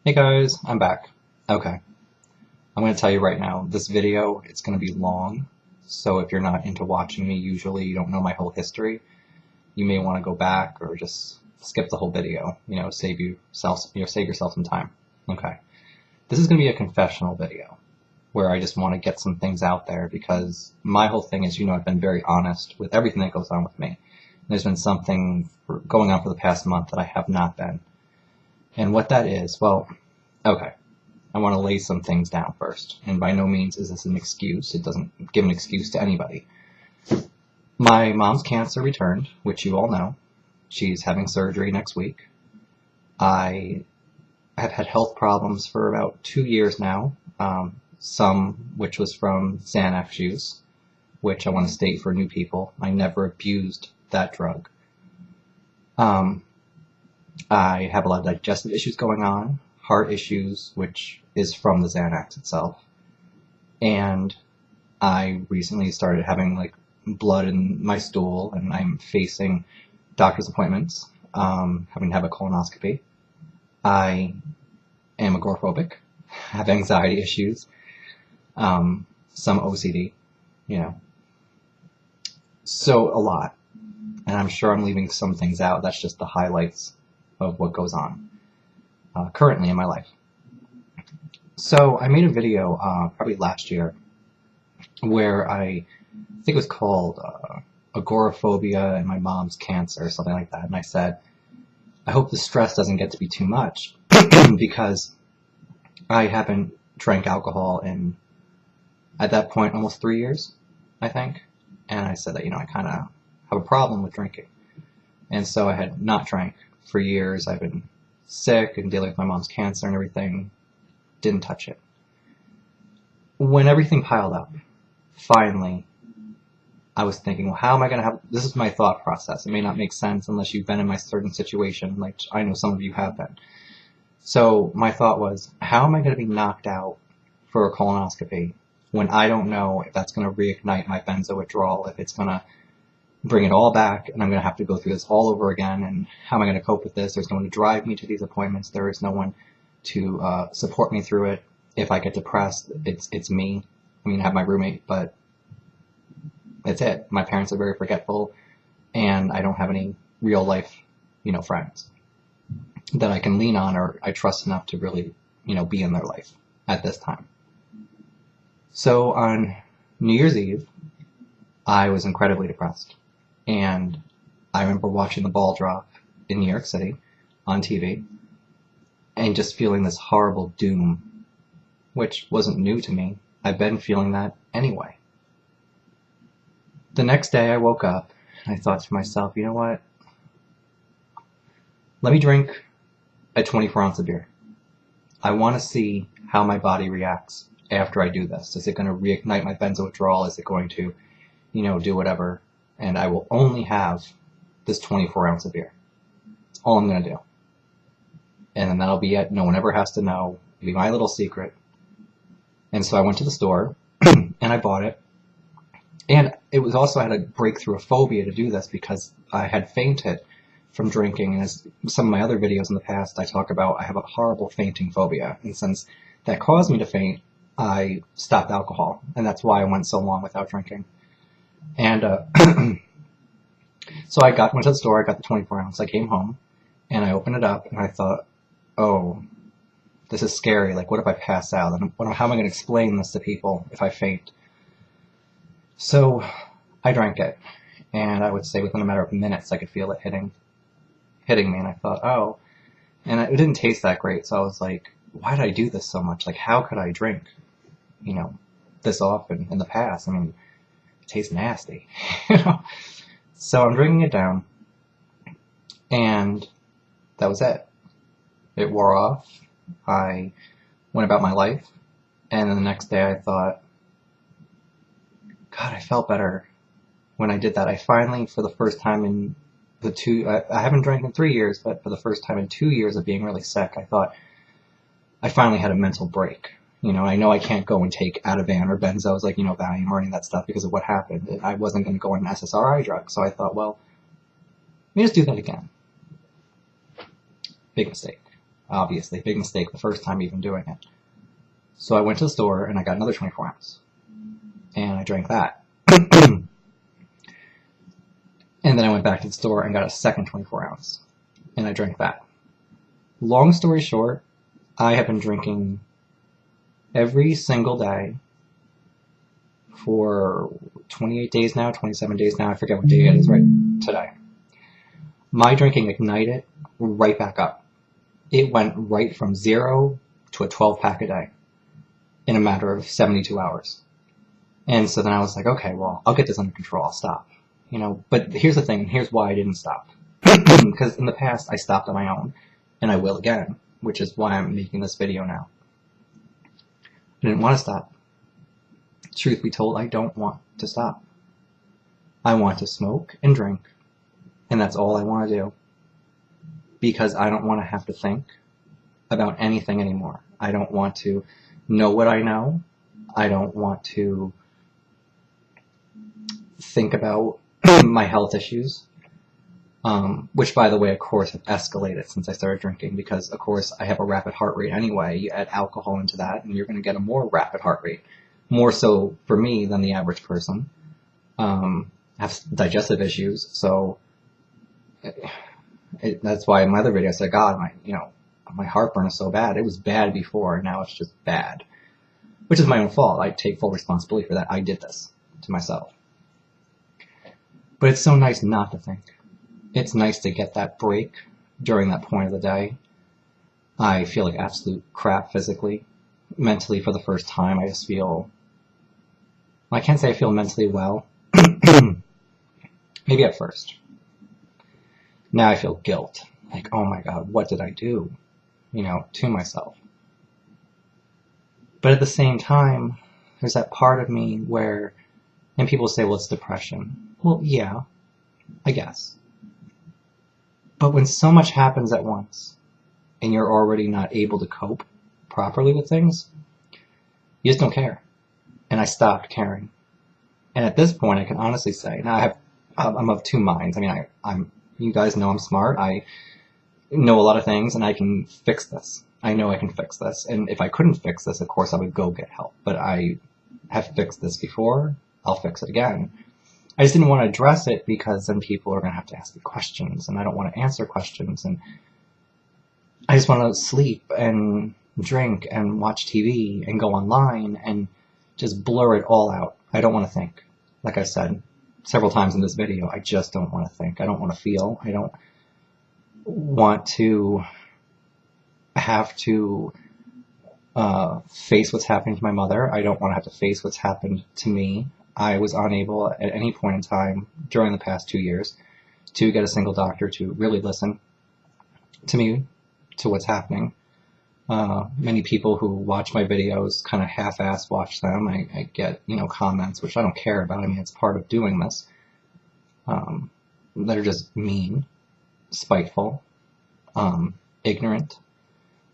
Hey guys, I'm back. Okay, I'm going to tell you right now, this video, it's going to be long, so if you're not into watching me, usually you don't know my whole history, you may want to go back or just skip the whole video, save yourself some time. Okay, this is going to be a confessional video, where I just want to get some things out there, because my whole thing is, I've been very honest with everything that goes on with me. There's been something going on for the past month that I have not been. And what that is, well, okay. I want to lay some things down first, and by no means is this an excuse. It doesn't give an excuse to anybody. My mom's cancer returned, which you all know. She's having surgery next week. I have had health problems for about 2 years now, some which was from Xanax use, which I want to state for new people, I never abused that drug. I have a lot of digestive issues going on, heart issues, which is from the Xanax itself. And I recently started having blood in my stool, and I'm facing doctor's appointments, having to have a colonoscopy. I am agoraphobic, have anxiety issues, some OCD, so a lot. And I'm sure I'm leaving some things out. That's just the highlights of what goes on currently in my life. So I made a video probably last year where I think it was called agoraphobia and my mom's cancer or something like that. And I said, I hope the stress doesn't get to be too much because I haven't drank alcohol in, at that point, almost 3 years, I think. And I said that, I kind of have a problem with drinking. And so I had not drank for years. I've been sick and dealing with my mom's cancer and everything. Didn't touch it. When everything piled up, finally, I was thinking, well, how am I going to have, this is my thought process. It may not make sense unless you've been in my certain situation, like I know some of you have been. So my thought was, how am I going to be knocked out for a colonoscopy when I don't know if that's going to reignite my benzo withdrawal, if it's going to bring it all back, and I'm going to have to go through this all over again, and how am I going to cope with this? There's no one to drive me to these appointments. There is no one to support me through it. If I get depressed, it's me. I mean, I have my roommate, but that's it. My parents are very forgetful, and I don't have any real life, friends that I can lean on or I trust enough to really, be in their life at this time. So on New Year's Eve, I was incredibly depressed. And I remember watching the ball drop in New York City on TV and just feeling this horrible doom, which wasn't new to me. I've been feeling that anyway. The next day I woke up and I thought to myself, you know what? Let me drink a 24-ounce of beer. I want to see how my body reacts after I do this. Is it going to reignite my benzo withdrawal? Is it going to, do whatever? And I will only have this 24-ounce of beer. That's all I'm going to do. And then that'll be it. No one ever has to know. It'll be my little secret. And so I went to the store and I bought it. And it was also, I had to break through a phobia to do this because I had fainted from drinking. And as some of my other videos in the past, I talk about I have a horrible fainting phobia. And since that caused me to faint, I stopped alcohol. And that's why I went so long without drinking. And so I went to the store, I got the 24-ounce, I came home, and I opened it up, and I thought, oh, this is scary, like, what if I pass out? And how am I going to explain this to people if I faint? So I drank it, and I would say within a matter of minutes I could feel it hitting me, and I thought, oh, and it didn't taste that great, so I was like, why did I do this so much? Like, how could I drink, this often in the past? I mean, tastes nasty. So I'm drinking it down, and that was it. It wore off. I went about my life, and then the next day I thought, God, I felt better when I did that. I finally, for the first time in I haven't drank in 3 years, but for the first time in 2 years of being really sick, I thought I finally had a mental break. I know I can't go and take Ativan or benzos like, Valium or any of that stuff because of what happened. I wasn't going to go on an SSRI drug. So I thought, well, let me just do that again. Big mistake. obviously. Big mistake the first time even doing it. So I went to the store and I got another 24 ounce. And I drank that. And then I went back to the store and got a second 24 ounce. And I drank that. Long story short, I have been drinking every single day for 28 days now, 27 days now. I forget what day it is right today. My drinking ignited right back up. It went right from 0 to a 12 pack a day in a matter of 72 hours. And so then I was like, okay, well, I'll get this under control. I'll stop. But here's the thing. Here's why I didn't stop. Because in the past, I stopped on my own. And I will again, which is why I'm making this video now. I didn't want to stop. Truth be told, I don't want to stop. I want to smoke and drink. And that's all I want to do. Because I don't want to have to think about anything anymore. I don't want to know what I know. I don't want to think about my health issues. Which, by the way, of course, have escalated since I started drinking because, of course, I have a rapid heart rate anyway. You add alcohol into that, and you're going to get a more rapid heart rate. More so for me than the average person. I have digestive issues, so that's why in my other video I said, God, my heartburn is so bad. It was bad before, and now it's just bad. Which is my own fault. I take full responsibility for that. I did this to myself. But it's so nice not to think. It's nice to get that break during that point of the day. I feel like absolute crap physically. Mentally, for the first time, I just feel... I can't say I feel mentally well. Maybe at first. Now I feel guilt. Like, oh my God, what did I do? To myself. But at the same time, there's that part of me where... And people say, well, it's depression. Well, yeah, I guess. But when so much happens at once, and you're already not able to cope properly with things, you just don't care. And I stopped caring. And at this point, I can honestly say, now I'm of two minds. I mean, you guys know I'm smart. I know a lot of things, and I can fix this. I know I can fix this. And if I couldn't fix this, of course, I would go get help. But I have fixed this before. I'll fix it again. I just didn't want to address it because then people are going to have to ask me questions, and I don't want to answer questions, and I just want to sleep and drink and watch TV and go online and just blur it all out. I don't want to think. Like I said several times in this video, I just don't want to think. I don't want to feel. I don't want to have to face what's happening to my mother. I don't want to have to face what's happened to me. I was unable at any point in time during the past 2 years to get a single doctor to really listen to me, to what's happening. Many people who watch my videos kind of half-ass watch them. I get, comments, which I don't care about. I mean, it's part of doing this, that are just mean, spiteful, ignorant.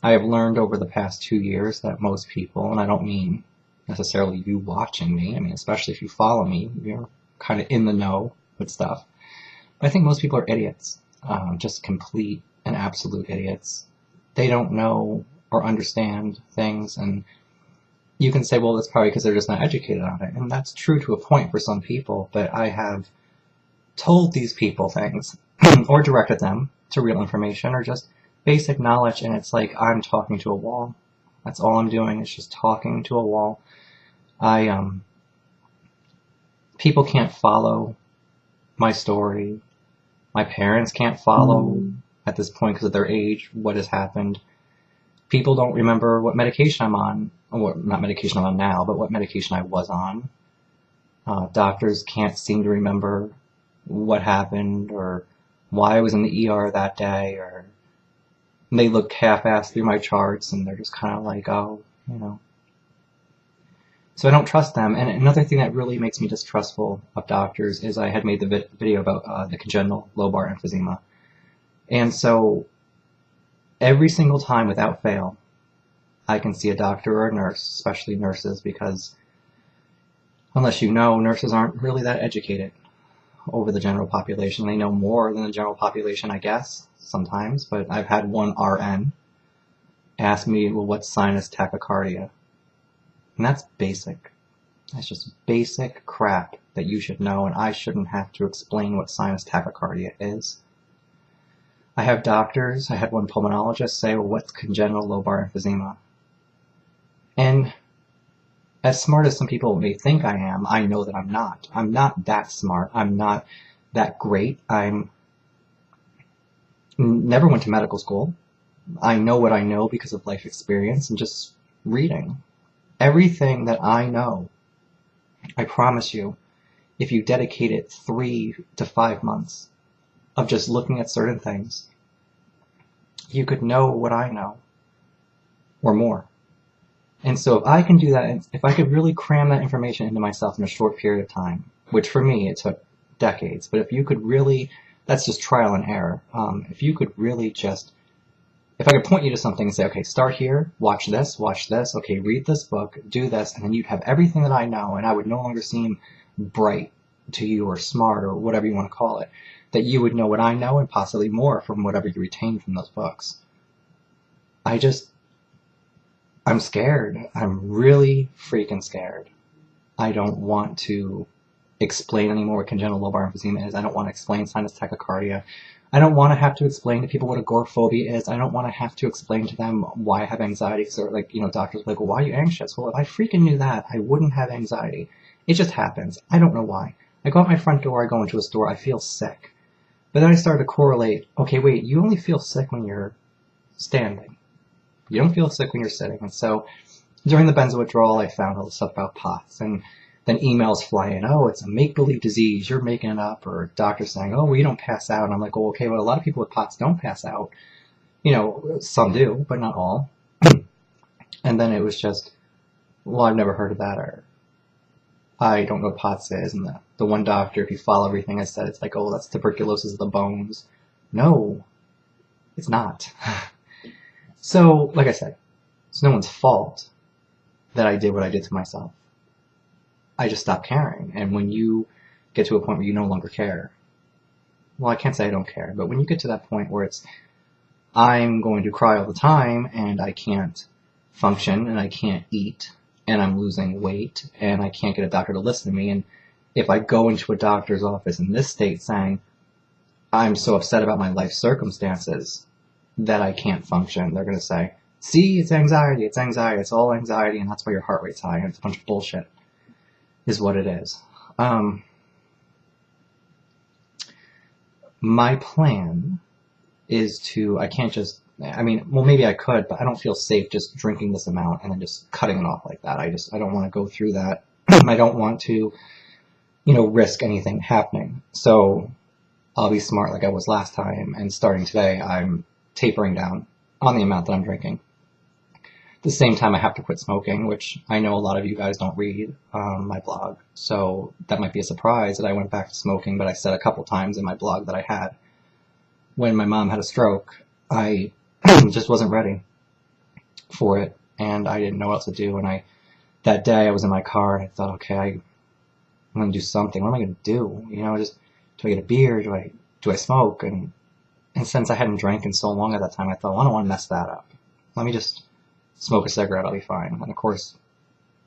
I have learned over the past 2 years that most people, and I don't mean necessarily you watching me, I mean, especially if you follow me, you're kind of in the know with stuff. But I think most people are idiots, just complete and absolute idiots. They don't know or understand things, and you can say, well, that's probably because they're just not educated on it, and that's true to a point for some people, but I have told these people things, or directed them to real information, or just basic knowledge, and it's like I'm talking to a wall. That's all I'm doing, is just talking to a wall. People can't follow my story. My parents can't follow at this point because of their age what has happened. People don't remember what medication I'm on, or not medication I'm on now, but what medication I was on. Doctors can't seem to remember what happened or why I was in the ER that day, or they look half-assed through my charts and they're just kind of like, oh, So I don't trust them. And another thing that really makes me distrustful of doctors is I had made the video about the congenital lobar emphysema. And so every single time without fail, I can see a doctor or a nurse, especially nurses, because unless you know, nurses aren't really that educated over the general population. They know more than the general population, I guess, sometimes, but I've had one RN ask me, well, what's sinus tachycardia? And that's basic. That's just basic crap that you should know, and I shouldn't have to explain what sinus tachycardia is. I have doctors, I had one pulmonologist say, well, what's congenital lobar emphysema? And as smart as some people may think I am, I know that I'm not. I'm not that smart. I'm not that great. I'm never went to medical school. I know what I know because of life experience and just reading. Everything that I know, I promise you, if you dedicated 3 to 5 months of just looking at certain things, you could know what I know, or more. And so if I can do that, if I could really cram that information into myself in a short period of time, which for me it took decades, but if you could really, that's just trial and error. If you could really just, if I could point you to something and say, okay, start here, watch this, okay, read this book, do this, and then you'd have everything that I know, and I would no longer seem bright to you or smart or whatever you want to call it, that you would know what I know and possibly more from whatever you retain from those books. I'm scared. I'm really freaking scared. I don't want to explain anymore what congenital lobar emphysema is. I don't want to explain sinus tachycardia. I don't want to have to explain to people what agoraphobia is. I don't want to have to explain to them why I have anxiety. Because doctors are like, well, why are you anxious? Well, if I freaking knew that, I wouldn't have anxiety. It just happens. I don't know why. I go out my front door, I go into a store, I feel sick. But then I started to correlate, okay, wait, you only feel sick when you're standing. You don't feel sick when you're sitting. And so during the benzo withdrawal, I found all this stuff about POTS. And then emails fly in, oh, it's a make-believe disease, you're making it up. Or doctors saying, oh, well, you don't pass out. And I'm like, well, okay, well, a lot of people with POTS don't pass out. Some do, but not all. And then it was just, well, I've never heard of that, or I don't know what POTS is. And the one doctor, if you follow everything I said, it's like, oh, that's tuberculosis of the bones. No, it's not. So, like I said, it's no one's fault that I did what I did to myself. I just stopped caring. And when you get to a point where you no longer care, well, I can't say I don't care, but when you get to that point where it's, I'm going to cry all the time, and I can't function, and I can't eat, and I'm losing weight, and I can't get a doctor to listen to me, and if I go into a doctor's office in this state saying, I'm so upset about my life circumstances that I can't function, they're going to say, see, it's anxiety, it's all anxiety, and that's why your heart rate's high, and it's a bunch of bullshit, is what it is. My plan is to, I can't just, maybe I could, but I don't feel safe just drinking this amount and then just cutting it off like that. I don't want to go through that. I don't want to, risk anything happening. So I'll be smart like I was last time, and starting today, I'm tapering down on the amount that I'm drinking. At the same time, I have to quit smoking, which I know a lot of you guys don't read my blog, so that might be a surprise that I went back to smoking, but I said a couple times in my blog that I had. When my mom had a stroke, I just wasn't ready for it, and I didn't know what else to do, and that day I was in my car, and I thought, okay, I'm going to do something. What am I going to do? Do I get a beer? Do I smoke? And since I hadn't drank in so long at that time, I thought, well, I don't want to mess that up. Let me just smoke a cigarette, I'll be fine. And of course,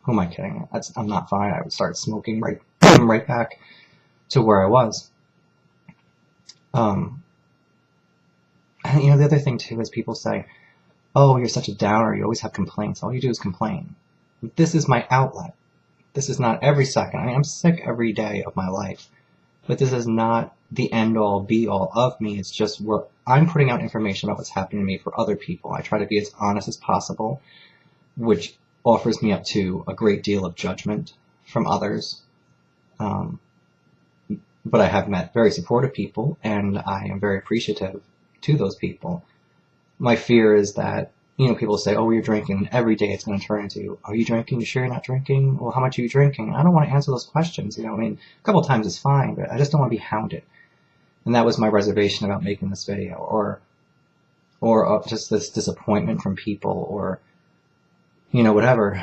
who am I kidding? I'm not fine. I would start smoking right back to where I was. And the other thing too is people say, oh, you're such a downer, you always have complaints. All you do is complain. This is my outlet. This is not every second. I'm sick every day of my life. But this is not the end-all, be-all of me. It's just where I'm putting out information about what's happening to me for other people. I try to be as honest as possible, which offers me up to a great deal of judgment from others. But I have met very supportive people, and I am very appreciative to those people. My fear is that, people say, oh, you're drinking. Every day it's going to turn into, are you drinking? You sure you're not drinking? Well, how much are you drinking? I don't want to answer those questions. A couple times is fine, but I just don't want to be hounded. And that was my reservation about making this video, or just this disappointment from people, or, whatever.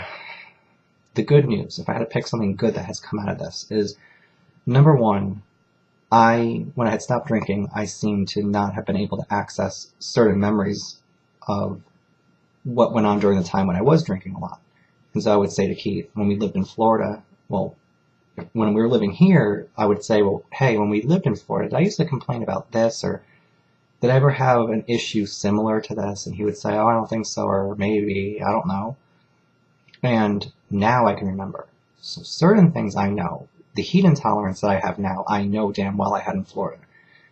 The good news, if I had to pick something good that has come out of this, is, number one, when I had stopped drinking, I seemed to not have been able to access certain memories of what went on during the time when I was drinking a lot. And so I would say to Keith, when we lived in Florida, well, when we were living here, I would say, well, hey, when we lived in Florida, I used to complain about this, or did I ever have an issue similar to this? And he would say, oh, I don't think so, or maybe, I don't know. And now I can remember. So certain things I know. The heat intolerance that I have now, I know damn well I had in Florida.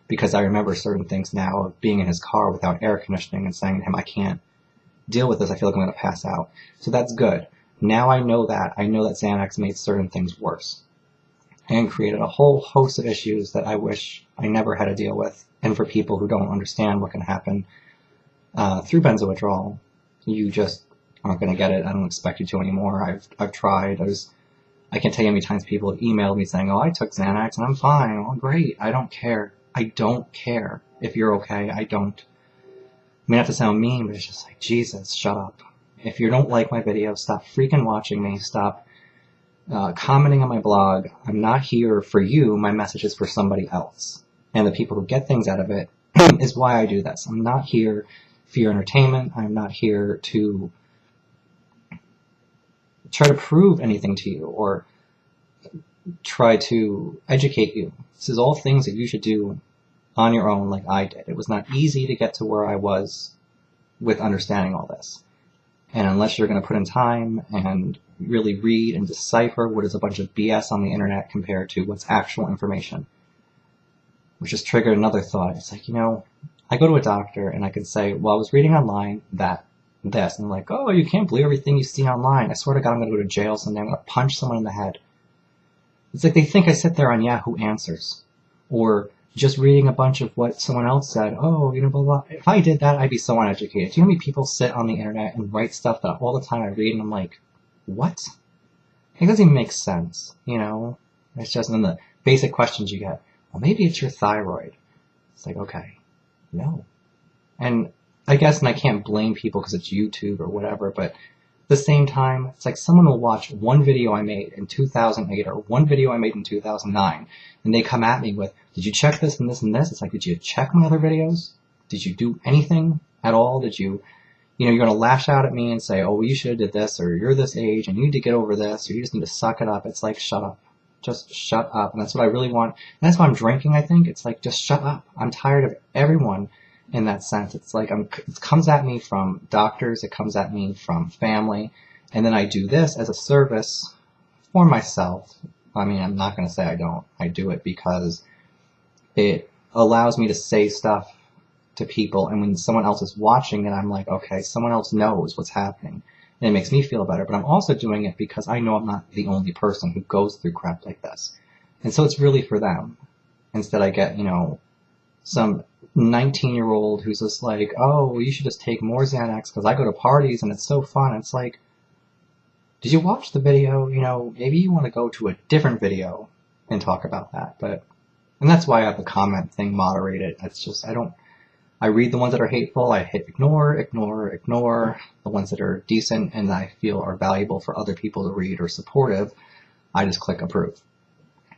Because I remember certain things now of being in his car without air conditioning and saying to him, I can't deal with this, I feel like I'm going to pass out. So that's good. Now I know that. I know that Xanax made certain things worse. And created a whole host of issues that I wish I never had to deal with. And for people who don't understand what can happen through benzo-withdrawal, you just aren't going to get it. I don't expect you to anymore. I've tried. I can't tell you how many times people have emailed me saying, oh, I took Xanax and I'm fine. Oh, great. I don't care. I don't care if you're okay. I don't. I mean, not to sound mean, but it's just like, Jesus, shut up. If you don't like my video, stop freaking watching me. Stop commenting on my blog. I'm not here for you. My message is for somebody else. And the people who get things out of it is why I do this. I'm not here for your entertainment. I'm not here to try to prove anything to you or try to educate you. This is all things that you should do on your own like I did. It was not easy to get to where I was with understanding all this. And unless you're going to put in time and really read and decipher what is a bunch of BS on the internet compared to what's actual information, which just triggered another thought. It's like, I go to a doctor and I can say, well, I was reading online that this, and they're like, oh, you can't believe everything you see online. I swear to God, I'm going to go to jail someday. I'm going to punch someone in the head. It's like they think I sit there on Yahoo Answers or just reading a bunch of what someone else said. Oh, blah, blah. If I did that, I'd be so uneducated. Do you know how many people sit on the internet and write stuff that all the time I read and I'm like, what? It doesn't even make sense, It's just in the basic questions you get. Well, maybe it's your thyroid. It's like, okay, no. And I guess, and I can't blame people because it's YouTube or whatever, but at the same time, it's like someone will watch one video I made in 2008 or one video I made in 2009, and they come at me with, did you check this and this and this? It's like, did you check my other videos? Did you do anything at all? Did you, you're going to lash out at me and say, oh, well, you should have did this, or you're this age, and you need to get over this, or you just need to suck it up. It's like, shut up. Just shut up. And that's what I really want. And that's why I'm drinking, I think. It's like, just shut up. I'm tired of everyone in that sense. It's like, it comes at me from doctors, it comes at me from family, and then I do this as a service for myself. I mean, I'm not going to say I don't. I do it because it allows me to say stuff to people, and when someone else is watching it, I'm like, okay, someone else knows what's happening, and it makes me feel better. But I'm also doing it because I know I'm not the only person who goes through crap like this. And so it's really for them. Instead I get, some 19-year-old who's just like, oh, well, you should just take more Xanax because I go to parties and it's so fun. It's like, did you watch the video? Maybe you want to go to a different video and talk about that. And that's why I have the comment thing moderated. It's just, I read the ones that are hateful, I hit ignore. The ones that are decent and I feel are valuable for other people to read or supportive, I just click approve.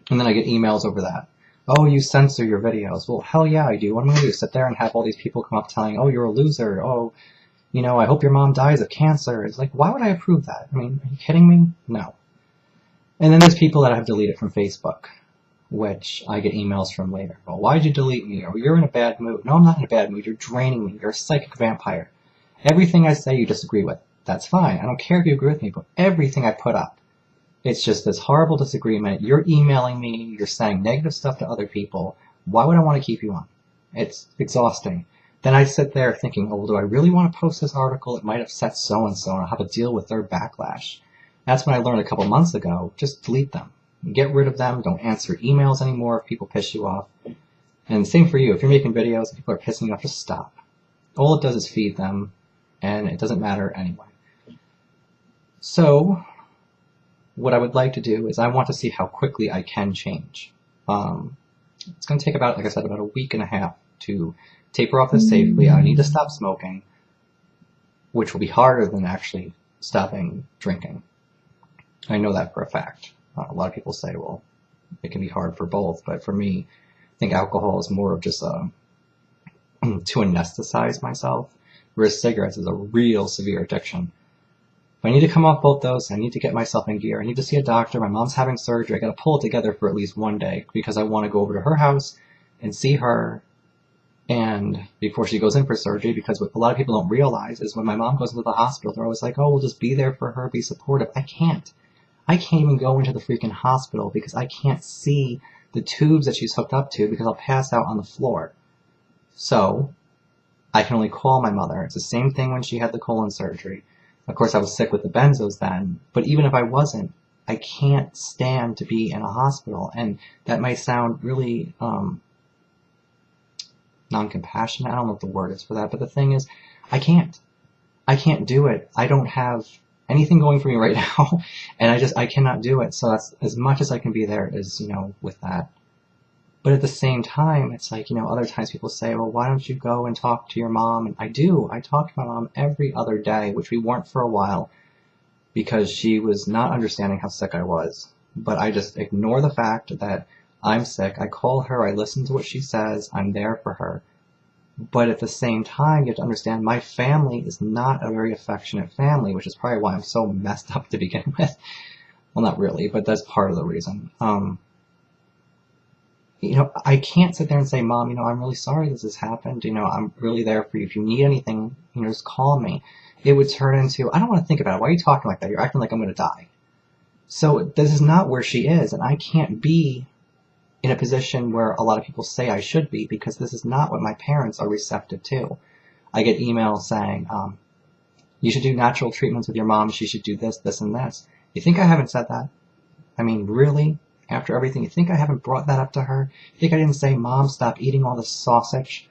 And then I get emails over that. Oh, you censor your videos. Well, hell yeah, I do. What am I going to do? Sit there and have all these people come up telling, oh, you're a loser. Oh, I hope your mom dies of cancer. It's like, why would I approve that? I mean, are you kidding me? No. And then there's people that I have deleted from Facebook, which I get emails from later. Well, why'd you delete me? Or you're in a bad mood. No, I'm not in a bad mood. You're draining me. You're a psychic vampire. Everything I say you disagree with. That's fine. I don't care if you agree with me, but everything I put up. It's just this horrible disagreement. You're emailing me. You're saying negative stuff to other people. Why would I want to keep you on? It's exhausting. Then I sit there thinking, oh, well, do I really want to post this article? It might upset so-and-so, and I'll have to deal with their backlash. That's when I learned a couple months ago, just delete them. Get rid of them. Don't answer emails anymore if people piss you off. And same for you. If you're making videos and people are pissing you off, just stop. All it does is feed them, and it doesn't matter anyway. So what I would like to do is I want to see how quickly I can change. It's going to take about, like I said, about a week and a half to taper off this safely. I need to stop smoking, which will be harder than actually stopping drinking. I know that for a fact. A lot of people say, well, it can be hard for both, but for me, I think alcohol is more of just to anesthetize myself. whereas cigarettes is a real severe addiction. If I need to come off both those, I need to get myself in gear. I need to see a doctor. My mom's having surgery. I got to pull it together for at least one day because I want to go over to her house and see her. And before she goes in for surgery, because what a lot of people don't realize is when my mom goes into the hospital, they're always like, oh, we'll just be there for her, be supportive. I can't. I can't even go into the freaking hospital because I can't see the tubes that she's hooked up to because I'll pass out on the floor. So I can only call my mother. It's the same thing when she had the colon surgery. Of course, I was sick with the benzos then, but even if I wasn't, I can't stand to be in a hospital. And that might sound really non-compassionate. I don't know what the word is for that, but the thing is, I can't do it. I don't have anything going for me right now, and I cannot do it. So that's as much as I can be there is, with that. But at the same time, it's like, other times people say, well, why don't you go and talk to your mom? And I do. I talk to my mom every other day, which we weren't for a while because she was not understanding how sick I was. But I just ignore the fact that I'm sick. I call her. I listen to what she says. I'm there for her. But at the same time, you have to understand my family is not a very affectionate family, which is probably why I'm so messed up to begin with. Well, not really, but that's part of the reason. I can't sit there and say, Mom, I'm really sorry this has happened. I'm really there for you. If you need anything, just call me. It would turn into, I don't want to think about it. Why are you talking like that? You're acting like I'm going to die. So this is not where she is, and I can't be in a position where a lot of people say I should be because this is not what my parents are receptive to. I get emails saying, you should do natural treatments with your mom. She should do this, this, and this. You think I haven't said that? I mean, really? After everything, you think I haven't brought that up to her? You think I didn't say, Mom, stop eating all this sausage?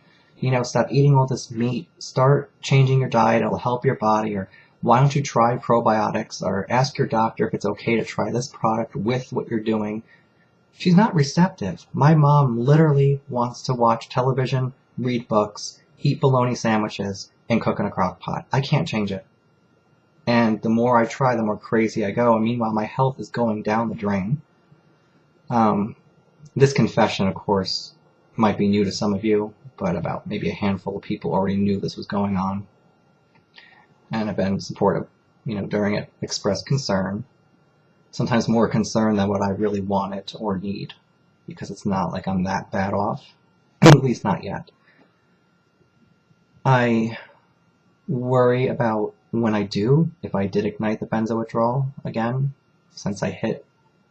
Stop eating all this meat. Start changing your diet. It'll help your body. Or why don't you try probiotics? Or ask your doctor if it's okay to try this product with what you're doing. She's not receptive. My mom literally wants to watch television, read books, eat bologna sandwiches, and cook in a crock pot. I can't change it. And the more I try, the more crazy I go. And meanwhile, my health is going down the drain. This confession, of course, might be new to some of you, but about maybe a handful of people already knew this was going on and have been supportive, during it, expressed concern, sometimes more concern than what I really wanted or need, because it's not like I'm that bad off, at least not yet. I worry about when I do, if I did ignite the benzo withdrawal again, since I hit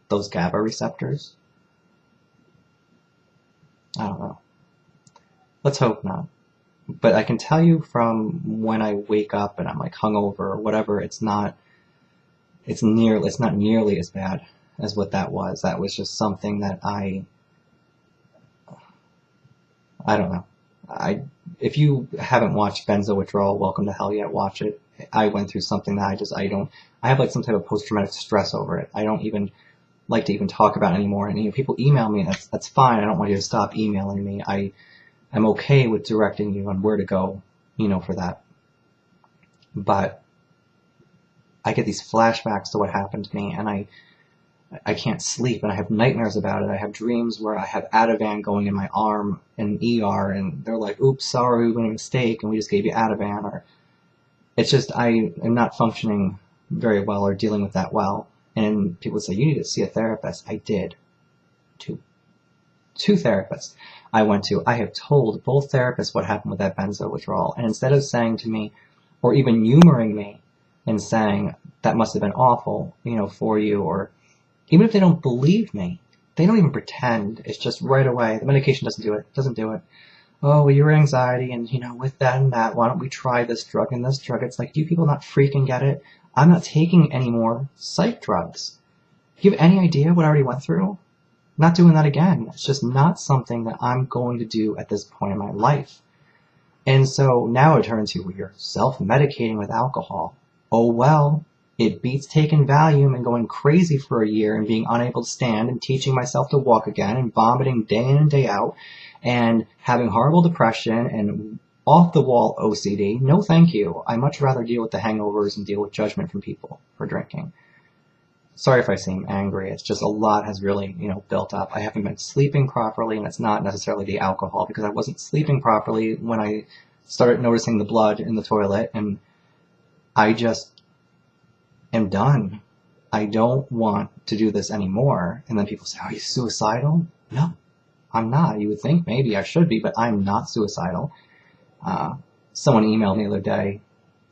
those GABA receptors. I don't know. Let's hope not. But I can tell you from when I wake up and I'm like hungover or whatever, it's not nearly as bad as what that was. That was just something that I don't know. If you haven't watched Benzo Withdrawal, Welcome to Hell yet, watch it. I went through something that I have like some type of post-traumatic stress over it. I don't even like to even talk about it anymore. And people email me, that's fine. I don't want you to stop emailing me. I'm okay with directing you on where to go, for that. But I get these flashbacks to what happened to me, and I can't sleep, and I have nightmares about it. I have dreams where I have Ativan going in my arm in ER, and they're like, oops, sorry, we made a mistake, and we just gave you Ativan. Or it's just, I am not functioning very well or dealing with that well. And people say, you need to see a therapist. I did. Two therapists I went to. I have told both therapists what happened with that benzo withdrawal. And instead of saying to me, or even humoring me and saying, that must have been awful, for you, or even if they don't believe me, they don't even pretend. It's just right away. The medication doesn't do it. Oh, well, your anxiety and, with that and that, why don't we try this drug and this drug? It's like, do you people not freaking get it? I'm not taking any more psych drugs. Do you have any idea what I already went through? I'm not doing that again. It's just not something that I'm going to do at this point in my life. And so now it turns to, well, you're self-medicating with alcohol. Oh, well, it beats taking Valium and going crazy for a year and being unable to stand and teaching myself to walk again and vomiting day in and day out and having horrible depression and off-the-wall OCD. No, thank you. I much rather deal with the hangovers and deal with judgment from people for drinking. Sorry if I seem angry. It's just a lot has really, built up. I haven't been sleeping properly, and it's not necessarily the alcohol, because I wasn't sleeping properly when I started noticing the blood in the toilet, and I just am done. I don't want to do this anymore. And then people say, are you suicidal? No, I'm not. You would think maybe I should be, but I'm not suicidal. Someone emailed me the other day,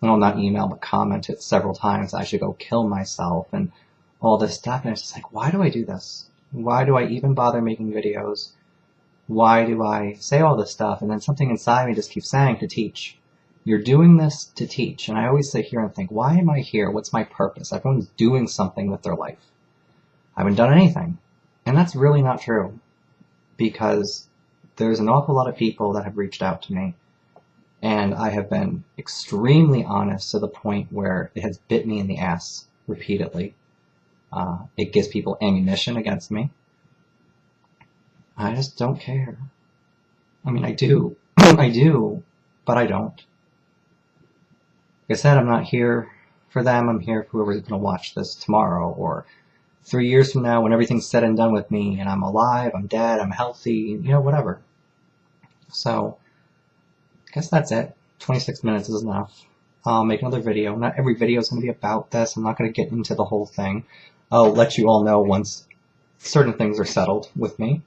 well, not email, but commented several times I should go kill myself and all this stuff. And it's just like, why do I do this? Why do I even bother making videos? Why do I say all this stuff? And then something inside me just keeps saying to teach. You're doing this to teach. And I always sit here and think, why am I here? What's my purpose? Everyone's doing something with their life. I haven't done anything. And that's really not true, because there's an awful lot of people that have reached out to me, and I have been extremely honest to the point where it has bit me in the ass repeatedly. It gives people ammunition against me. I just don't care. I mean, I do. I do, but I don't. Like I said, I'm not here for them. I'm here for whoever's going to watch this tomorrow or 3 years from now when everything's said and done with me and I'm alive, I'm dead, I'm healthy, whatever. So, I guess that's it. 26 minutes is enough. I'll make another video. Not every video is going to be about this. I'm not going to get into the whole thing. I'll let you all know once certain things are settled with me.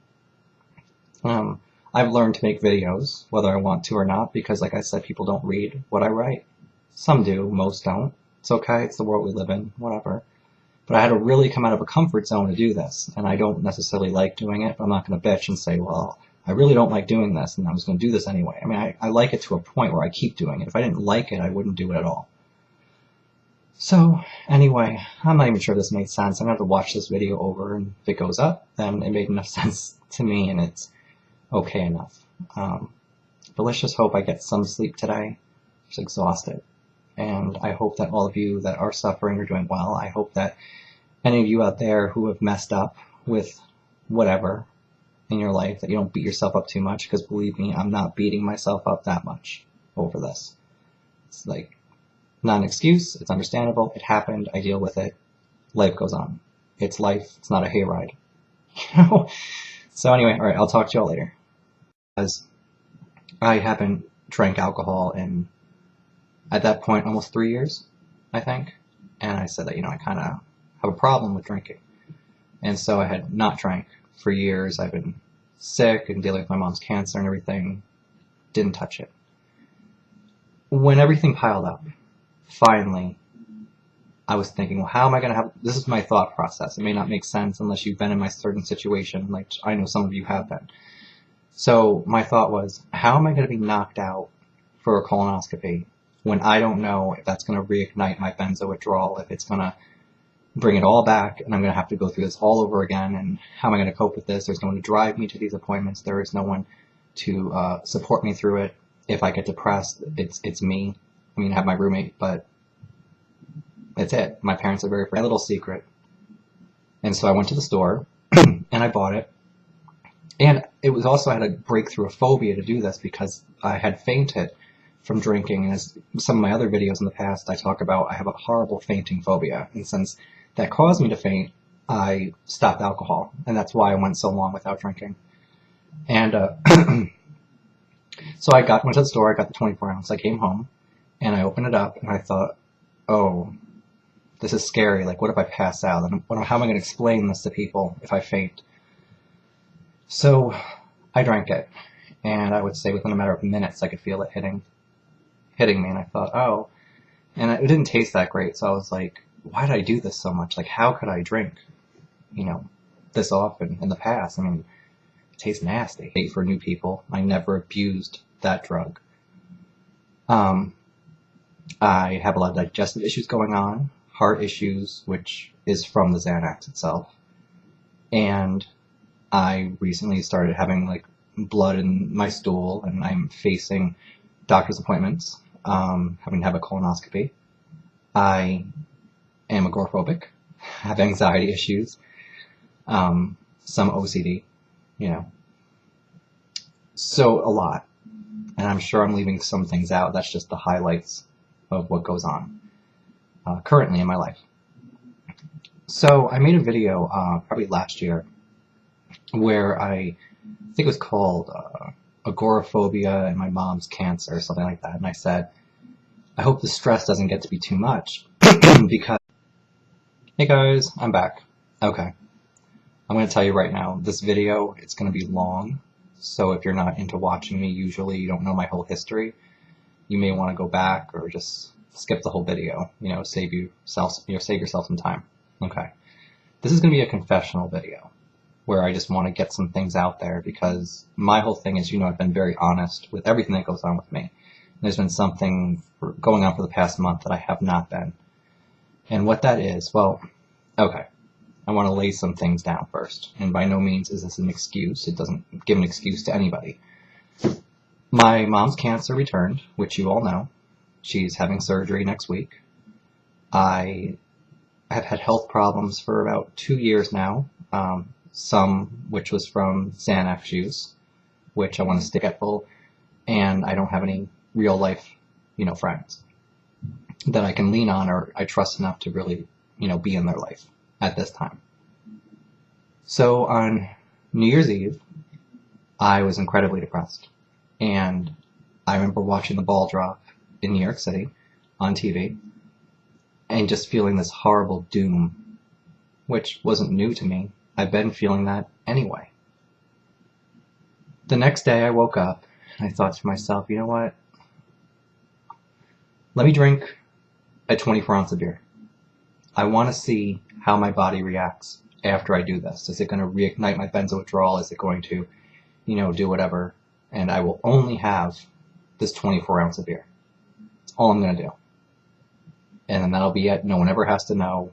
I've learned to make videos, whether I want to or not, because like I said, people don't read what I write. Some do, most don't. It's okay, it's the world we live in, whatever. But I had to really come out of a comfort zone to do this, and I don't necessarily like doing it, but I'm not going to bitch and say, well, I really don't like doing this, and I was going to do this anyway. I mean, I like it to a point where I keep doing it. If I didn't like it, I wouldn't do it at all. So, anyway, I'm not even sure if this made sense. I'm going to have to watch this video over, and if it goes up, then it made enough sense to me, and it's okay enough. But let's just hope I get some sleep today. I'm just exhausted. And I hope that all of you that are suffering are doing well. I hope that any of you out there who have messed up with whatever in your life, that you don't beat yourself up too much, because believe me, I'm not beating myself up that much over this. It's like, not an excuse, it's understandable, it happened, I deal with it, life goes on. It's life, it's not a hayride. So anyway, alright, I'll talk to y'all later. As I haven't drank alcohol in, at that point, almost 3 years, I think. And I said that, I kind of have a problem with drinking. And so I had not drank for years. I've been sick and dealing with my mom's cancer and everything. Didn't touch it. When everything piled up, finally, I was thinking, well, how am I going to have... This is my thought process. It may not make sense unless you've been in my certain situation, like I know some of you have been. So my thought was, how am I going to be knocked out for a colonoscopy when I don't know if that's going to reignite my benzo withdrawal, if it's going to bring it all back, and I'm going to have to go through this all over again, and how am I going to cope with this? There's no one to drive me to these appointments. There is no one to support me through it. If I get depressed, it's me. I mean, I have my roommate, but that's it. My parents are very afraid. A little secret. And so I went to the store, and I bought it. And it was also, I had to break through a phobia to do this, because I had fainted from drinking, and as some of my other videos in the past I talk about, I have a horrible fainting phobia, and since that caused me to faint, I stopped alcohol, and that's why I went so long without drinking. And so I went to the store, I got the 24 ounce, I came home, and I opened it up, and I thought, oh, this is scary, like what if I pass out, and how am I going to explain this to people if I faint? So I drank it, and I would say within a matter of minutes I could feel it hitting me, and I thought, oh, and it didn't taste that great, so I was like, why did I do this so much? Like, how could I drink, this often in the past? I mean, it tastes nasty. For new people, I never abused that drug. I have a lot of digestive issues going on, heart issues, which is from the Xanax itself, and I recently started having, like, blood in my stool, and I'm facing doctor's appointments, having to have a colonoscopy. I am agoraphobic, have anxiety issues, some OCD, So a lot. And I'm sure I'm leaving some things out. That's just the highlights of what goes on currently in my life. So I made a video probably last year where I think it was called agoraphobia and my mom's cancer or something like that. And I said, I hope the stress doesn't get to be too much because, hey guys, I'm back. Okay. I'm going to tell you right now, this video, it's going to be long. So if you're not into watching me, usually you don't know my whole history, you may want to go back or just skip the whole video, save yourself some time. Okay. This is going to be a confessional video where I just want to get some things out there because my whole thing is, I've been very honest with everything that goes on with me. There's been something going on for the past month that I have not been. And what that is, well, okay. I want to lay some things down first. And by no means is this an excuse. It doesn't give an excuse to anybody. My mom's cancer returned, which you all know. She's having surgery next week. I have had health problems for about 2 years now. Some which was from Xanax use, which I want to stay forgetful, and I don't have any real life, friends that I can lean on or I trust enough to really, be in their life at this time. So on New Year's Eve, I was incredibly depressed, and I remember watching the ball drop in New York City on TV and just feeling this horrible doom, which wasn't new to me. I've been feeling that anyway. The next day I woke up and I thought to myself, you know what? Let me drink a 24-ounce of beer. I want to see how my body reacts after I do this. Is it going to reignite my benzo withdrawal? Is it going to, do whatever? And I will only have this 24-ounce of beer. That's all I'm going to do. And then that'll be it. No one ever has to know.